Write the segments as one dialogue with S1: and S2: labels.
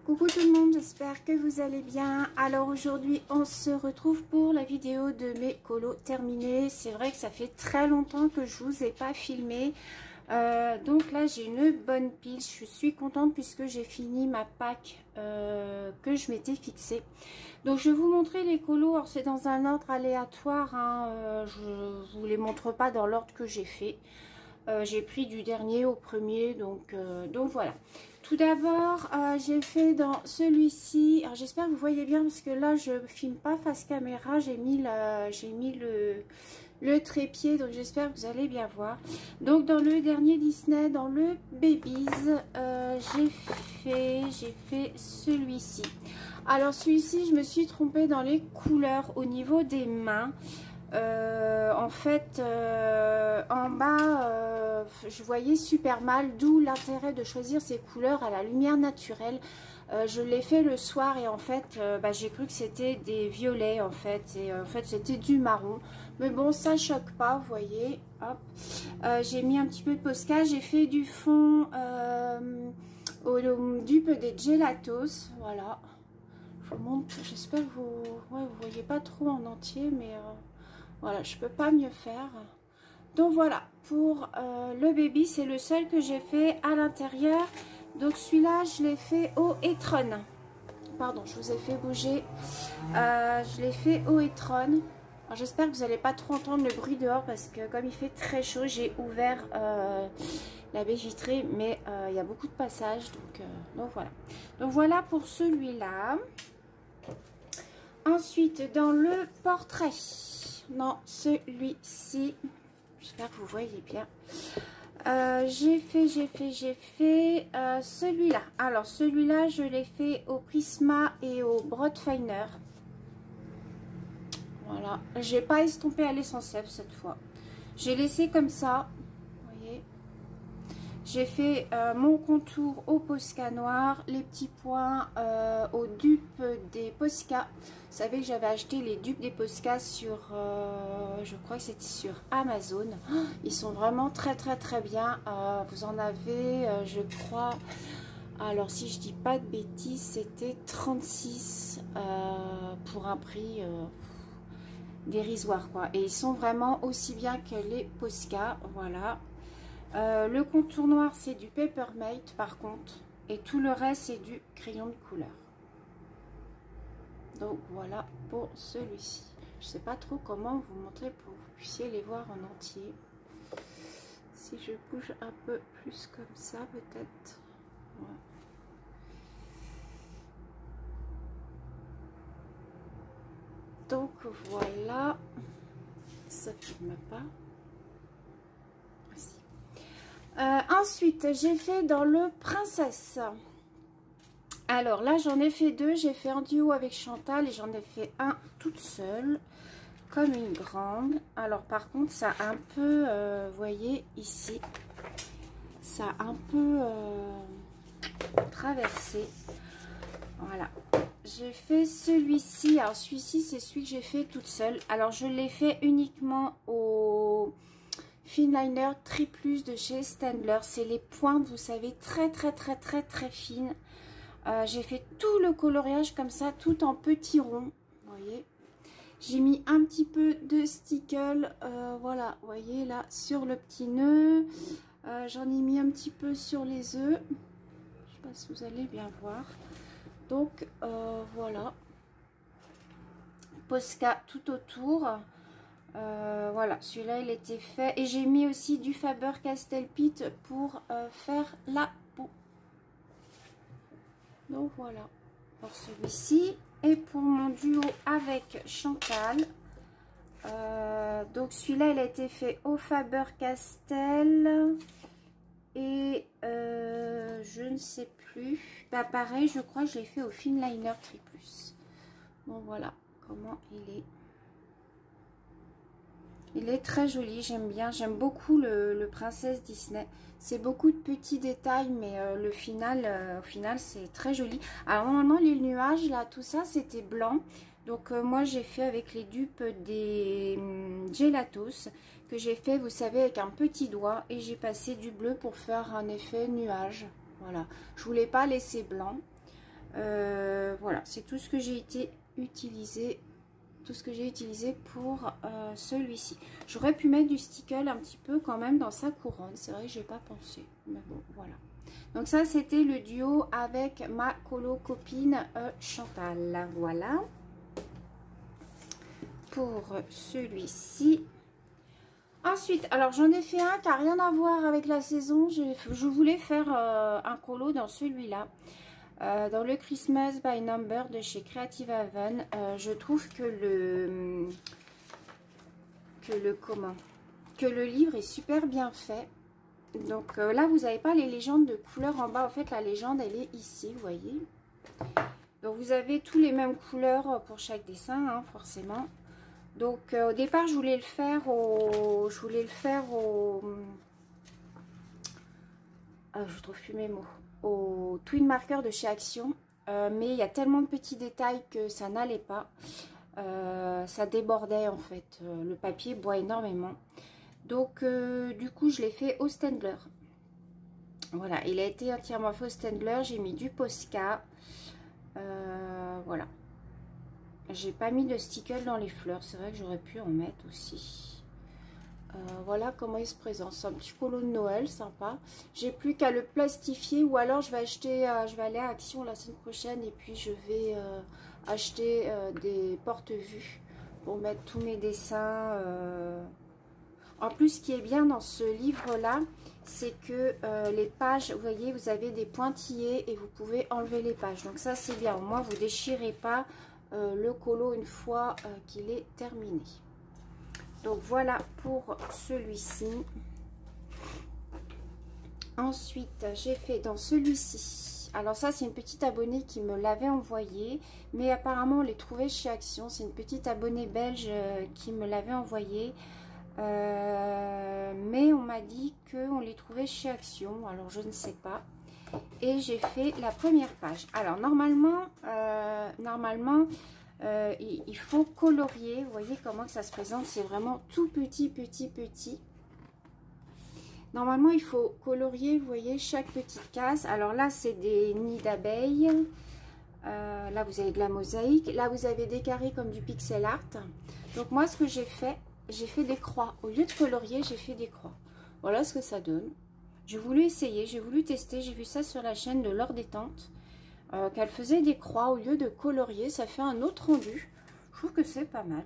S1: Coucou tout le monde, j'espère que vous allez bien. Alors aujourd'hui on se retrouve pour la vidéo de mes colos terminés. C'est vrai que ça fait très longtemps que je vous ai pas filmé. Donc là j'ai une bonne pile, je suis contente puisque j'ai fini ma pack que je m'étais fixée. Donc je vais vous montrer les colos, alors c'est dans un ordre aléatoire, hein. Je vous les montre pas dans l'ordre que j'ai fait. J'ai pris du dernier au premier, donc voilà. Tout d'abord, j'ai fait dans celui-ci. Alors j'espère que vous voyez bien parce que là je filme pas face caméra. J'ai mis le trépied, donc j'espère que vous allez bien voir. Donc dans le dernier Disney, dans le Babies, j'ai fait celui-ci. Alors celui-ci, je me suis trompée dans les couleurs au niveau des mains. En fait, en bas, je voyais super mal, d'où l'intérêt de choisir ces couleurs à la lumière naturelle. Je l'ai fait le soir et en fait, j'ai cru que c'était des violets en fait, et en fait c'était du marron. Mais bon, ça choque pas, vous voyez. Hop, j'ai mis un petit peu de Posca, j'ai fait du fond au dupe des gelatos, voilà. Je vous montre, j'espère que vous voyez pas trop en entier, mais voilà, je peux pas mieux faire. Donc voilà, pour le baby, c'est le seul que j'ai fait à l'intérieur. Donc celui-là, je l'ai fait au e-tron. Pardon, je vous ai fait bouger. Je l'ai fait au e-tron. Alors j'espère que vous n'allez pas trop entendre le bruit dehors parce que comme il fait très chaud, j'ai ouvert la baie vitrée, mais il y a beaucoup de passages. Donc voilà. Donc voilà pour celui-là. Ensuite, dans le portrait, dans celui-ci, j'espère que vous voyez bien, j'ai fait celui-là. Alors, celui-là, je l'ai fait au Prisma et au Broadfiner. Voilà, j'ai pas estompé à l'essentiel cette fois. J'ai laissé comme ça, vous voyez. J'ai fait mon contour au Posca noir, les petits points aux dupes des Posca. Vous savez que j'avais acheté les dupes des Posca sur, je crois que c'était sur Amazon. Ils sont vraiment très bien. Vous en avez, je crois, alors si je dis pas de bêtises, c'était 36 pour un prix dérisoire, quoi. Et ils sont vraiment aussi bien que les Posca, voilà. Le contour noir c'est du Papermate par contre, et tout le reste c'est du crayon de couleur. Donc voilà pour celui-ci. Je sais pas trop comment vous montrer pour que vous puissiez les voir en entier. Si je bouge un peu plus comme ça peut-être. Ouais. Donc voilà, ça ne filme pas. Ensuite, j'ai fait dans le Princesse. Alors là, j'en ai fait deux. J'ai fait en duo avec Chantal et j'en ai fait un toute seule, comme une grande. Alors par contre, ça a un peu, vous voyez ici, ça a un peu traversé. Voilà. J'ai fait celui-ci. Alors celui-ci, c'est celui que j'ai fait toute seule. Alors je l'ai fait uniquement au Finliner Triplus de chez Standler. C'est les pointes, vous savez, très fines. J'ai fait tout le coloriage comme ça, tout en petits ronds. Vous voyez, j'ai mis un petit peu de stickle. Voilà, vous voyez là sur le petit nœud. J'en ai mis un petit peu sur les œufs. Je sais pas si vous allez bien voir. Donc voilà, Posca tout autour. Voilà, celui-là il était fait et j'ai mis aussi du Faber-Castell Pitt pour faire la peau. Donc voilà pour celui-ci. Et pour mon duo avec Chantal, donc celui-là il a été fait au Faber-Castell et je ne sais plus, pareil je crois que je l'ai fait au Finliner Triplus. Bon voilà comment il est. Il est très joli, j'aime bien, j'aime beaucoup le Princesse Disney. C'est beaucoup de petits détails, mais au final c'est très joli. Alors normalement les nuages là, tout ça c'était blanc. Donc moi j'ai fait avec les dupes des gelatos que j'ai fait, vous savez, avec un petit doigt. Et j'ai passé du bleu pour faire un effet nuage. Voilà, je voulais pas laisser blanc. Voilà, c'est tout ce que j'ai utilisé. Tout ce que j'ai utilisé pour celui-ci. J'aurais pu mettre du stickle un petit peu quand même dans sa couronne. C'est vrai que j'ai pas pensé. Mais bon, voilà. Donc ça, c'était le duo avec ma colo copine Chantal. Voilà. Pour celui-ci. Ensuite, alors j'en ai fait un qui n'a rien à voir avec la saison. Je voulais faire un colo dans celui-là. Dans le Christmas by Number de chez Creative Haven, je trouve que le livre est super bien fait. Donc là, vous n'avez pas les légendes de couleurs en bas. En fait, la légende, elle est ici, vous voyez. Donc, vous avez tous les mêmes couleurs pour chaque dessin, hein, forcément. Donc, au départ, je voulais le faire au... Ah, je trouve plus mes mots. Au Twin Marker de chez Action. Mais il y a tellement de petits détails que ça n'allait pas. Ça débordait, en fait. Le papier boit énormément. Donc, du coup, je l'ai fait au Staedtler. Voilà, il a été entièrement fait au Staedtler. J'ai mis du Posca. Voilà. J'ai pas mis de stickle dans les fleurs. C'est vrai que j'aurais pu en mettre aussi. Voilà comment il se présente. C'est un petit colo de Noël, sympa. J'ai plus qu'à le plastifier. Ou alors, je vais acheter... je vais aller à Action la semaine prochaine. Et puis, je vais acheter des porte-vues pour mettre tous mes dessins... En plus, ce qui est bien dans ce livre-là, c'est que les pages, vous voyez, vous avez des pointillés et vous pouvez enlever les pages. Donc ça, c'est bien. Au moins, vous ne déchirez pas le colo une fois qu'il est terminé. Donc voilà pour celui-ci. Ensuite, j'ai fait dans celui-ci. Alors ça, c'est une petite abonnée qui me l'avait envoyé. Mais apparemment, on les trouvait chez Action. C'est une petite abonnée belge qui me l'avait envoyé. Mais on m'a dit qu'on les trouvait chez Action, alors je ne sais pas. Et j'ai fait la première page. Alors normalement il faut colorier. Vous voyez comment ça se présente, c'est vraiment tout petit. Normalement il faut colorier, vous voyez, chaque petite case. Alors là c'est des nids d'abeilles. Là vous avez de la mosaïque. Là vous avez des carrés comme du pixel art. Donc moi ce que j'ai fait des croix. Au lieu de colorier, j'ai fait des croix. Voilà ce que ça donne. J'ai voulu essayer, j'ai voulu tester. J'ai vu ça sur la chaîne de Laure Détente. Qu'elle faisait des croix au lieu de colorier. Ça fait un autre rendu. Je trouve que c'est pas mal.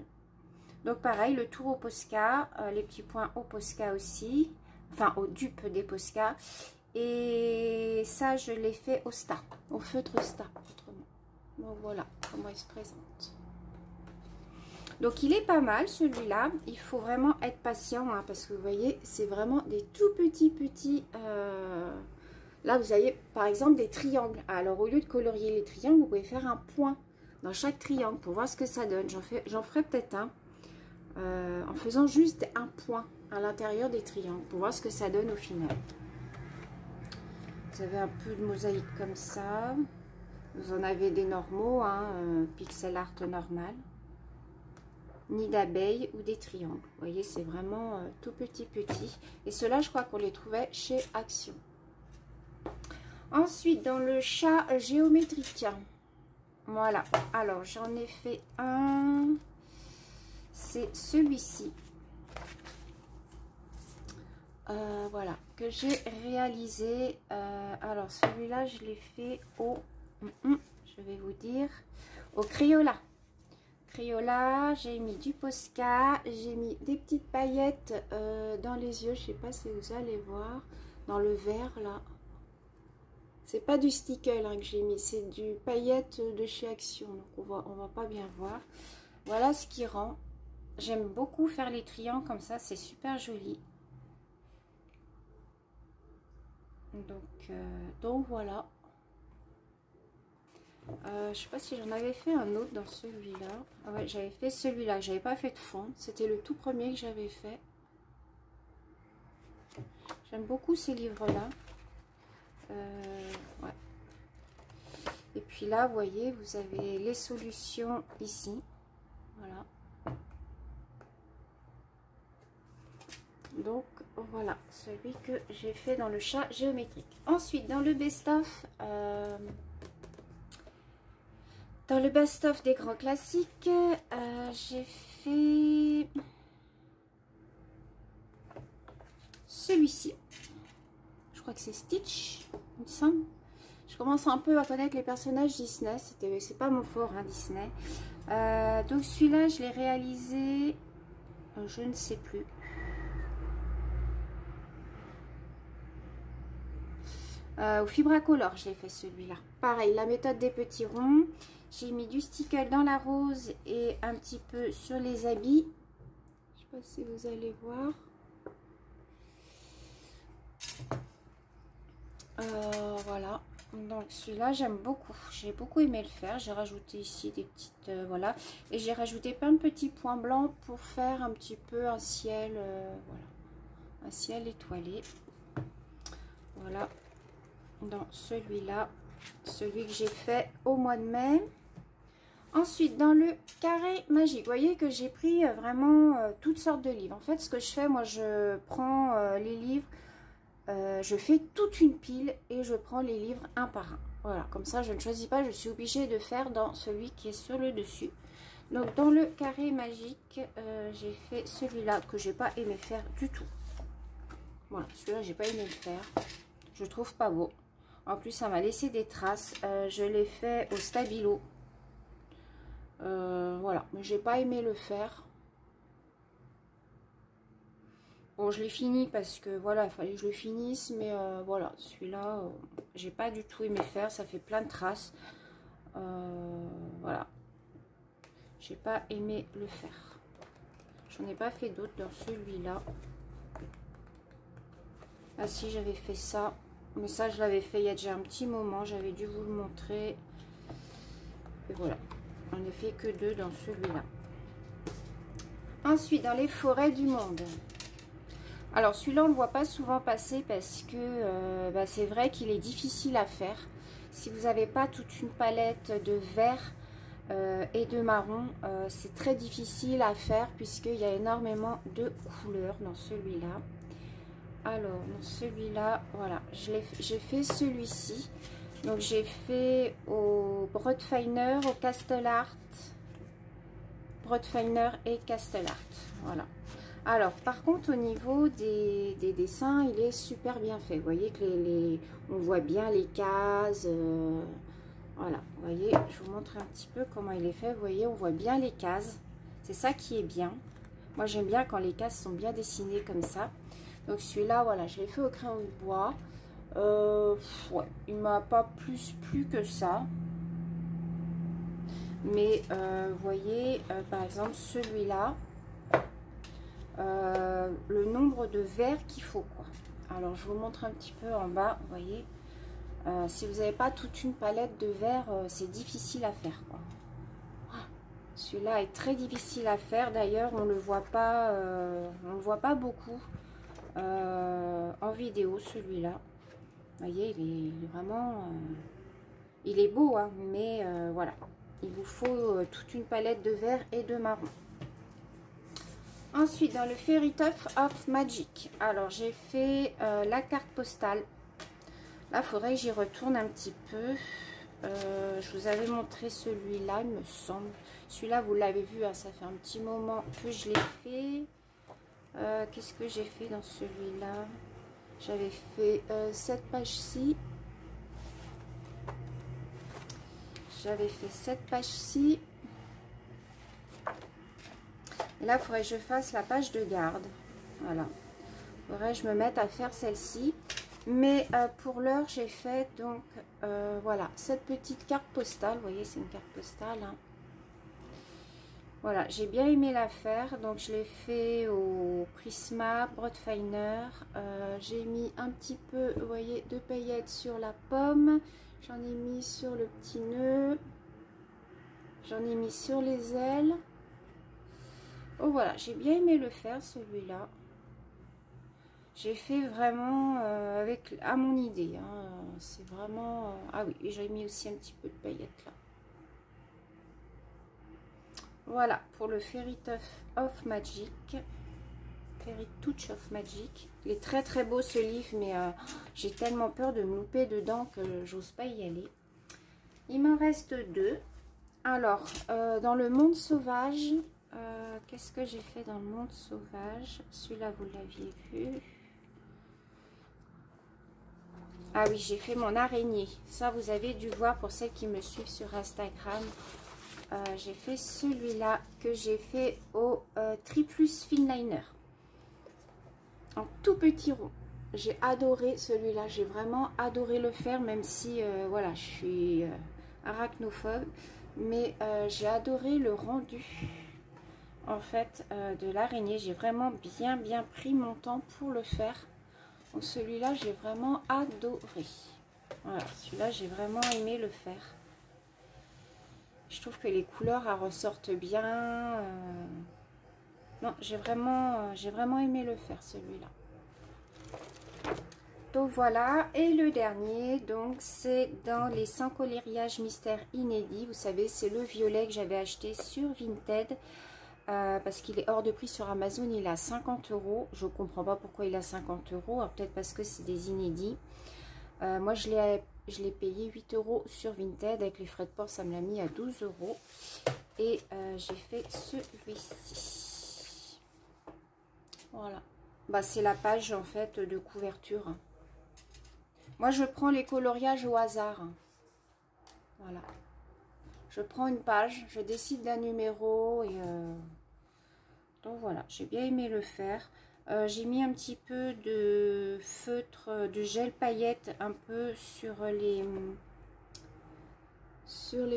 S1: Donc pareil, le tour au Posca. Les petits points au Posca aussi. Enfin, au dupe des Posca. Et ça, je l'ai fait au Sta. Au feutre Sta, autrement. Donc voilà comment il se présente. Donc il est pas mal celui-là, il faut vraiment être patient hein, parce que vous voyez c'est vraiment des tout petits là vous avez par exemple des triangles. Alors au lieu de colorier les triangles, vous pouvez faire un point dans chaque triangle pour voir ce que ça donne. J'en ferai peut-être un en faisant juste un point à l'intérieur des triangles pour voir ce que ça donne au final. Vous avez un peu de mosaïque comme ça, vous en avez des normaux hein, pixel art normal, ni d'abeilles ou des triangles. Vous voyez, c'est vraiment tout petit. Et ceux-là, je crois qu'on les trouvait chez Action. Ensuite, dans le chat géométrique. Voilà. Alors, j'en ai fait un. C'est celui-ci. Voilà. Que j'ai réalisé. Alors, celui-là, je l'ai fait au... je vais vous dire. Au Crayola. J'ai mis du Posca, j'ai mis des petites paillettes dans les yeux, je sais pas si vous allez voir, dans le vert là. C'est pas du stickle hein, que j'ai mis, c'est du paillette de chez Action, donc on va pas bien voir. Voilà ce qui rend. J'aime beaucoup faire les triangles comme ça, c'est super joli. Donc voilà. Je sais pas si j'en avais fait un autre dans celui-là. Ah ouais, j'avais fait celui-là. J'avais pas fait de fond. C'était le tout premier que j'avais fait. J'aime beaucoup ces livres-là. Ouais. Et puis là, vous voyez, vous avez les solutions ici. Voilà. Donc, voilà. Celui que j'ai fait dans le chat géométrique. Ensuite, dans le best-of... Dans le best-of des grands classiques, j'ai fait celui-ci. Je crois que c'est Stitch, il me semble. Je commence un peu à connaître les personnages Disney. C'est pas mon fort, hein, Disney. Donc celui-là, je l'ai réalisé, je ne sais plus. Au Fibracolor, je l'ai fait celui-là. Pareil, la méthode des petits ronds. J'ai mis du sticker dans la rose et un petit peu sur les habits. Je ne sais pas si vous allez voir. Voilà. Donc celui-là, j'aime beaucoup. J'ai beaucoup aimé le faire. J'ai rajouté ici des petites... voilà. Et j'ai rajouté plein de petits points blancs pour faire un petit peu un ciel... voilà. Un ciel étoilé. Voilà. Dans celui-là. Celui que j'ai fait au mois de mai. Ensuite, dans le carré magique, vous voyez que j'ai pris vraiment toutes sortes de livres. En fait, ce que je fais, moi, je prends les livres, je fais toute une pile et je prends les livres un par un. Voilà, comme ça, je ne choisis pas, je suis obligée de faire dans celui qui est sur le dessus. Donc, dans le carré magique, j'ai fait celui-là que j'ai pas aimé faire du tout. Voilà, celui-là, j'ai pas aimé le faire. Je trouve pas beau. En plus, ça m'a laissé des traces. Je l'ai fait au stabilo. Voilà, mais j'ai pas aimé le faire. Bon, je l'ai fini parce que voilà, il fallait que je le finisse, mais voilà, celui-là, j'ai pas du tout aimé faire, ça fait plein de traces. Voilà, j'ai pas aimé le faire. J'en ai pas fait d'autres dans celui-là. Ah si, j'avais fait ça, mais ça je l'avais fait il y a déjà un petit moment, j'avais dû vous le montrer. Et voilà. On ne fait que 2 dans celui-là. Ensuite, dans les forêts du monde. Alors, celui-là, on ne le voit pas souvent passer parce que c'est vrai qu'il est difficile à faire. Si vous n'avez pas toute une palette de vert et de marron, c'est très difficile à faire puisqu'il y a énormément de couleurs dans celui-là. Alors, dans celui-là, voilà, j'ai fait celui-ci. Donc j'ai fait au Brodfeiner, au Castellart, Brodfeiner et Castellart, voilà. Alors par contre au niveau des dessins, il est super bien fait. Vous voyez que on voit bien les cases, voilà. Vous voyez, je vous montre un petit peu comment il est fait. Vous voyez, on voit bien les cases. C'est ça qui est bien. Moi j'aime bien quand les cases sont bien dessinées comme ça. Donc celui-là, voilà, je l'ai fait au crayon de bois. Ouais, il m'a pas plus plu que ça, mais vous voyez par exemple celui-là, le nombre de verres qu'il faut, quoi. Alors je vous montre un petit peu en bas. Vous voyez, si vous n'avez pas toute une palette de verres, c'est difficile à faire, quoi. Celui-là est très difficile à faire. D'ailleurs on le voit pas beaucoup en vidéo, celui-là. Vous voyez, il est vraiment... il est beau, hein, mais voilà. Il vous faut toute une palette de vert et de marron. Ensuite, dans le Fairy Tuff of Magic. Alors, j'ai fait la carte postale. Là, il faudrait que j'y retourne un petit peu. Je vous avais montré celui-là, il me semble. Celui-là, vous l'avez vu, hein, ça fait un petit moment que je l'ai fait. Qu'est-ce que j'ai fait dans celui-là? J'avais fait cette page-ci. J'avais fait cette page-ci. Et là, il faudrait que je fasse la page de garde. Voilà. Il faudrait que je me mette à faire celle-ci. Mais pour l'heure, j'ai fait donc, voilà, cette petite carte postale. Vous voyez, c'est une carte postale, hein. Voilà, j'ai bien aimé la faire, donc je l'ai fait au Prisma, Brodfeiner. J'ai mis un petit peu, vous voyez, de paillettes sur la pomme. J'en ai mis sur le petit nœud. J'en ai mis sur les ailes. Oh voilà, j'ai bien aimé le faire, celui-là. J'ai fait vraiment à mon idée, hein. C'est vraiment... ah oui, et j'ai mis aussi un petit peu de paillettes là. Voilà pour le Fairy Tuff of Magic. Fairy Touch of Magic. Il est très très beau ce livre, mais j'ai tellement peur de me louper dedans que j'ose pas y aller. Il m'en reste 2. Alors, dans le monde sauvage, qu'est-ce que j'ai fait dans le monde sauvage? Celui-là, vous l'aviez vu. Ah oui, j'ai fait mon araignée. Ça, vous avez dû voir pour celles qui me suivent sur Instagram. J'ai fait celui-là que j'ai fait au Triplus Finliner. En tout petit rond. J'ai adoré celui-là. J'ai vraiment adoré le faire, même si, voilà, je suis arachnophobe. Mais j'ai adoré le rendu, en fait, de l'araignée. J'ai vraiment bien pris mon temps pour le faire. Donc celui-là, j'ai vraiment adoré. Voilà, celui-là, j'ai vraiment aimé le faire. Je trouve que les couleurs, elles ressortent bien. Non, j'ai vraiment aimé le faire, celui-là. Donc voilà, et le dernier, donc c'est dans les 100 coloriages mystères inédits. Vous savez, c'est le violet que j'avais acheté sur Vinted. Parce qu'il est hors de prix sur Amazon, il est à 50 €. Je ne comprends pas pourquoi il est à 50 €. Peut-être parce que c'est des inédits. Moi, je l'ai payé 8 € sur Vinted. Avec les frais de port, ça me l'a mis à 12 €. Et j'ai fait celui-ci. Voilà. Bah, c'est la page, en fait, de couverture. Moi, je prends les coloriages au hasard. Voilà. Je prends une page, je décide d'un numéro et... Donc voilà, j'ai bien aimé le faire. J'ai mis un petit peu de feutre, de gel paillettes un peu sur les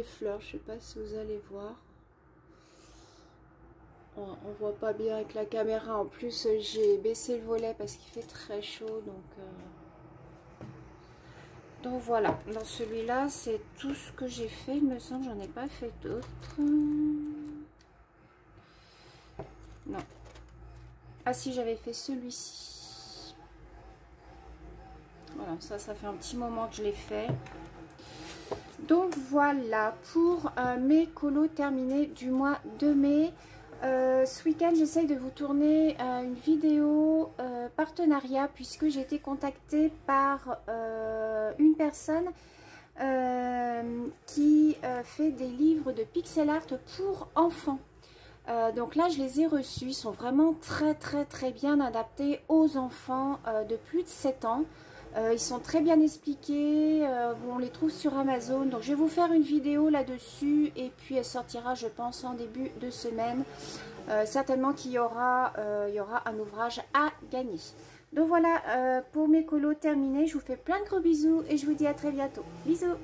S1: fleurs. Je sais pas si vous allez voir. On voit pas bien avec la caméra. En plus, j'ai baissé le volet parce qu'il fait très chaud. Donc voilà, dans celui-là, c'est tout ce que j'ai fait. Il me semble que j'en ai pas fait d'autres. Non. Ah si, j'avais fait celui-ci. Voilà, ça fait un petit moment que je l'ai fait. Donc voilà, pour mes colos terminés du mois de mai. Ce week-end, j'essaye de vous tourner une vidéo partenariat puisque j'ai été contactée par une personne qui fait des livres de pixel art pour enfants. Donc là, je les ai reçus. Ils sont vraiment très bien adaptés aux enfants de plus de 7 ans. Ils sont très bien expliqués. On les trouve sur Amazon. Donc je vais vous faire une vidéo là-dessus. Et puis elle sortira, je pense, en début de semaine. Certainement qu'il y aura un ouvrage à gagner. Donc voilà, pour mes colos terminés. Je vous fais plein de gros bisous. Et je vous dis à très bientôt. Bisous!